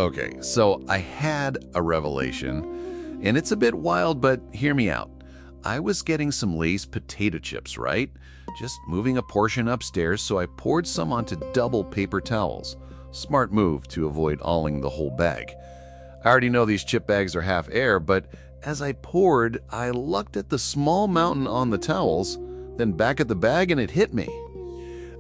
Okay, so I had a revelation, and it's a bit wild, but hear me out. I was getting some Lay's potato chips, right? Just moving a portion upstairs, so I poured some onto double paper towels. Smart move to avoid alling the whole bag. I already know these chip bags are half air, but as I poured, I looked at the small mountain on the towels, then back at the bag, and it hit me.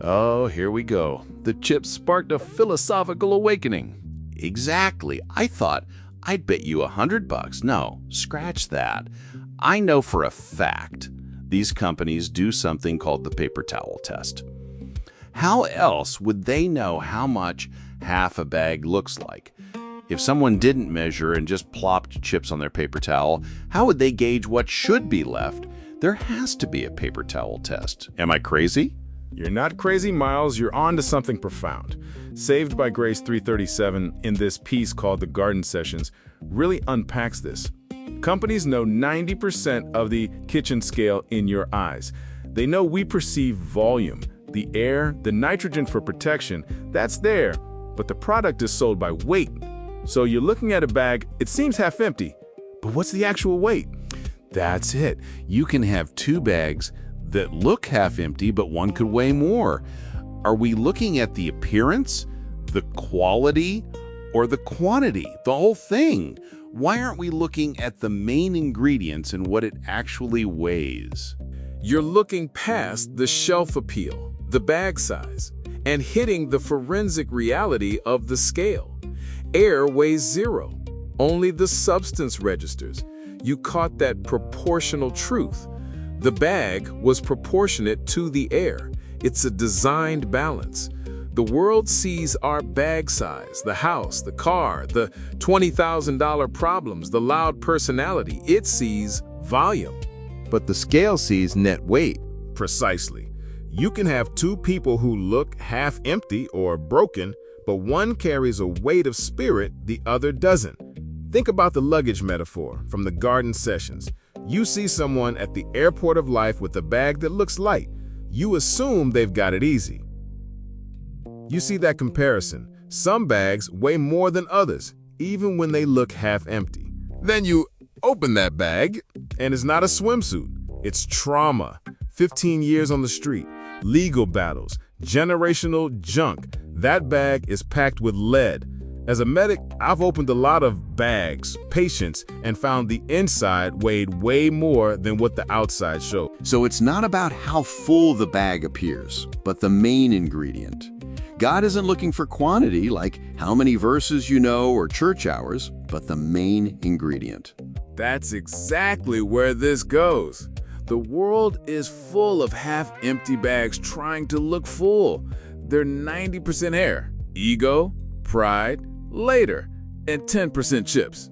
Oh, here we go. The chips sparked a philosophical awakening. Exactly. I thought, I'd bet you $100. No, scratch that. I know for a fact these companies do something called the paper towel test. How else would they know how much half a bag looks like? If someone didn't measure and just plopped chips on their paper towel, how would they gauge what should be left? There has to be a paper towel test. Am I crazy? You're not crazy, Miles. You're on to something profound. Saved by Grace 337 in this piece called The Garden Sessions really unpacks this. Companies know 90% of the kitchen scale in your eyes. They know we perceive volume, the air, the nitrogen for protection, that's there, but the product is sold by weight. So you're looking at a bag, it seems half empty, but what's the actual weight? That's it. You can have two bags that look half empty, but one could weigh more. Are we looking at the appearance, the quality, or the quantity? The whole thing. Why aren't we looking at the main ingredients and what it actually weighs? You're looking past the shelf appeal, the bag size, and hitting the forensic reality of the scale. Air weighs 0. Only the substance registers. You caught that proportional truth. The bag was proportionate to the air. It's a designed balance. The world sees our bag size, the house, the car, the $20,000 problems, the loud personality. It sees volume. But the scale sees net weight. Precisely. You can have two people who look half empty or broken, but one carries a weight of spirit, the other doesn't. Think about the luggage metaphor from the Garden Sessions. You see someone at the airport of life with a bag that looks light. You assume they've got it easy. You see that comparison. Some bags weigh more than others, even when they look half empty. Then you open that bag, and it's not a swimsuit. It's trauma. 15 years on the street, legal battles, generational junk. That bag is packed with lead. As a medic, I've opened a lot of bags, patients, and found the inside weighed way more than what the outside showed. So it's not about how full the bag appears, but the main ingredient. God isn't looking for quantity like how many verses you know or church hours, but the main ingredient. That's exactly where this goes. The world is full of half-empty bags trying to look full. They're 90% air, ego, pride, later, and 10% chips.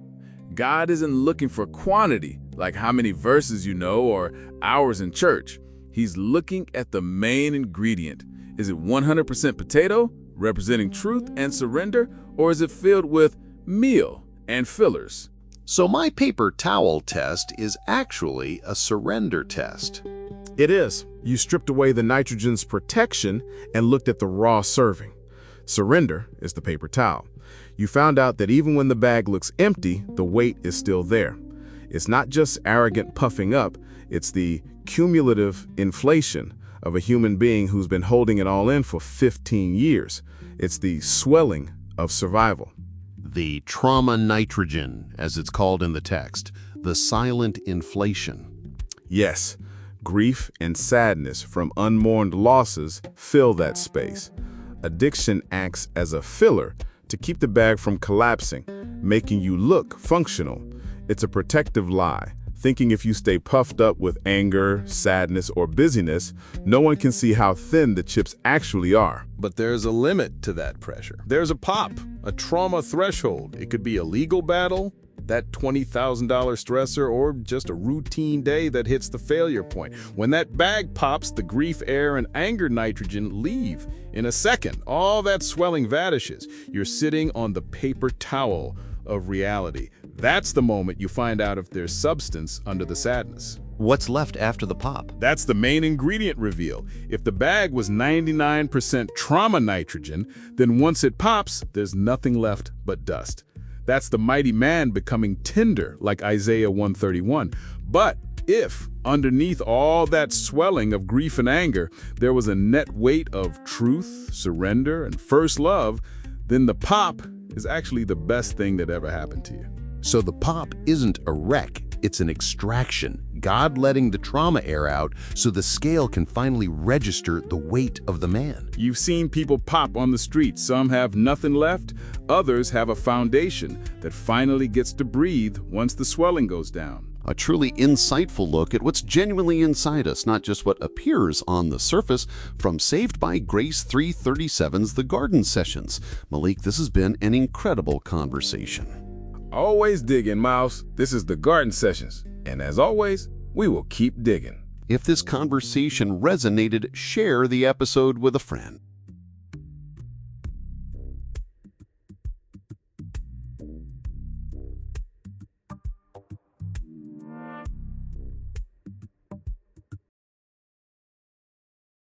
God isn't looking for quantity, like how many verses you know or hours in church. He's looking at the main ingredient. Is it 100% potato, representing truth and surrender, or is it filled with meal and fillers? So my paper towel test is actually a surrender test. It is. You stripped away the nitrogen's protection and looked at the raw serving. Surrender is the paper towel. You found out that even when the bag looks empty, the weight is still there. It's not just arrogant puffing up, it's the cumulative inflation of a human being who's been holding it all in for 15 years. It's the swelling of survival. The trauma nitrogen, as it's called in the text, the silent inflation. Yes, grief and sadness from unmourned losses fill that space. Addiction acts as a filler to keep the bag from collapsing, making you look functional. It's a protective lie, thinking if you stay puffed up with anger, sadness, or busyness, no one can see how thin the chips actually are. But there's a limit to that pressure. There's a pop, a trauma threshold. It could be a legal battle, that $20,000 stressor, or just a routine day that hits the failure point. When that bag pops, the grief, air, and anger nitrogen leave. In a second, all that swelling vanishes. You're sitting on the paper towel of reality. That's the moment you find out if there's substance under the sadness. What's left after the pop? That's the main ingredient reveal. If the bag was 99% trauma nitrogen, then once it pops, there's nothing left but dust. That's the mighty man becoming tender, like Isaiah 131. But if, underneath all that swelling of grief and anger, there was a net weight of truth, surrender, and first love, then the pop is actually the best thing that ever happened to you. So the pop isn't a wreck, it's an extraction. God letting the trauma air out so the scale can finally register the weight of the man. You've seen people pop on the street. Some have nothing left. Others have a foundation that finally gets to breathe once the swelling goes down. A truly insightful look at what's genuinely inside us, not just what appears on the surface, from Saved by Grace 337's The Garden Sessions. Malik, this has been an incredible conversation. Always digging, Mouse. This is The Garden Sessions. And as always, we will keep digging. If this conversation resonated, share the episode with a friend.